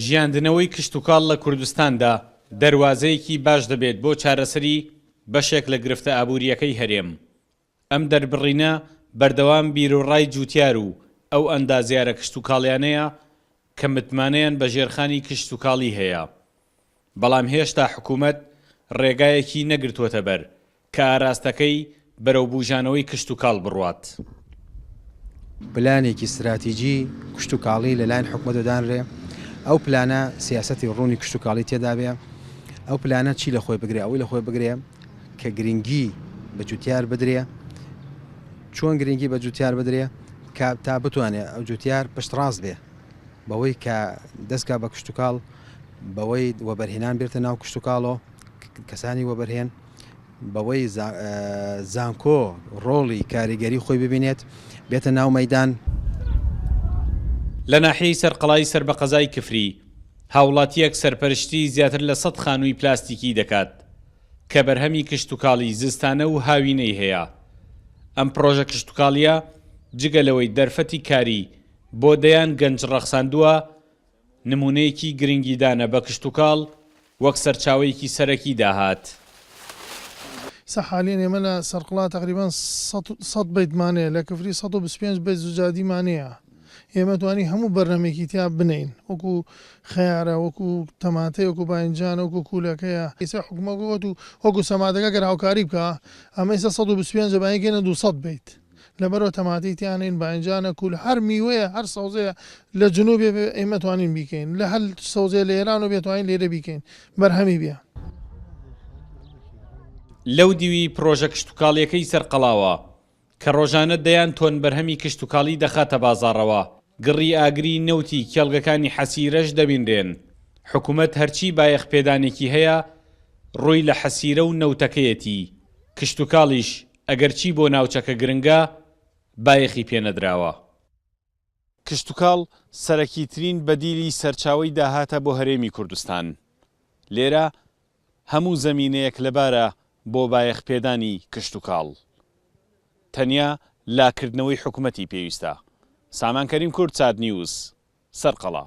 ژیاندنەوەی کشتتوکاڵ لە کوردستاندا دەواازەیەکی باش دەبێت بۆ چارەسەری بەشێک لە گرفتە ئابوووریەکەی هەرێم. ئەم دەربڕینە بەردەوام بیرۆڕای جوتیار و ئەو ئەندازیارە کشتتوکاڵیانەیە کە متمانەیان بە ژێرخانی کشتتوکاڵی هەیە. بەڵام هێشتا حکوومەت ڕێگایەکی نەگرتووەتە بەر کە ئاراستەکەی بەرەو بوژانەوەی کشتتوکاڵ بڕوات. پلانێکی استراتیجی کشتتوکاڵی لەلایەن حکوومەت دانرێ، ئەو پلانە سیاسەتی ڕوونی کشتتوکاڵی تێدا بێ، ئەو پلانە چی لە خۆی بگرێ، ئەوەی لە خۆی بگرێ کە گرنگی بە جوتیار بدرێ. چۆن گرنگی بە جوتیار بدرێ کە تا بتوانێت ئەو جوتیار پشتڕاست بێ بەوەی کە دەستگا بە کشتتوکاڵ بەوەی وەبەرهێنان بێتە ناو کشتتوکاڵەوە، کەسانی وەبەرهێن بەوەی زانکۆ ڕۆڵی کاریگەری خۆی ببینێت بێتە ناو مەیدان. لە ناحیەی سەرقەڵای سەر بە قەزای کفری هاوڵاتیەک سەرپەرشتی زیاتر لە 100 خانووی پلاستیکی دەکات کە بەرهەمی کشتتوکاڵی زستانە و هاوینەی هەیە. ئەم پرۆژە کشتتوکاڵیە جگەلەوەی دەرفەتی کاری بۆ دەیان گەنج ڕەخساندووە، نمونەیەکی گرنگیدانە بە کشتتوکاڵ وەک سەرچاوەیەکی سەرەکی داهات. حاليا يمنا سرقلا تقريبا 100 بيت مانية لكفري 125 بيت زجاجي مانية يما تواني همو برنامجي تاع بنين وكو خيارة وكو تماتي وكو باينجان وكو كولاكيا يسا حكومة وكو سمادك كراو كاريبكا اما يسا 125 زباين كينا دو 100 بيت لبرو تماتي تيانين باينجان كل هر ميوه هر صوزية لجنوب يما توانين بيكين لهل صوزية لإيران وبيتوانين ليرة بيكين برهمي بيا. لەو دیوی پرۆژە کشتتوکاڵیەکەی سەرقەڵاوە کە ڕۆژانە دەیان تۆن بەرهەمی کشتتوکاڵی دەخاتە بازاڕەوە، گڕی ئاگری نەوتی کێڵگەکانی حەسیرەش دەبیندرێن. حکوومەت هەرچی بایەخپێدانێکی هەیە ڕووی لە حەسیرە و نەوتەکەیەتی، کشتتوکاڵیش ئەگەرچی بۆ ناوچەکە گرنگە بایەخی پێنەدراوە. کشتتوکاڵ سەرەکیترین بەدیلی سەرچاوی داهاتە بۆ هەرێمی کوردستان. لێرە هەموو زەمینەیەک لەبارە بۆ بایەخپێدانی کشتتوکاڵ. تەنیا لاکردنەوەی حکوومەتی پێویستە. سامان کەریم کورد، چاد نیوز، سەرقەڵا.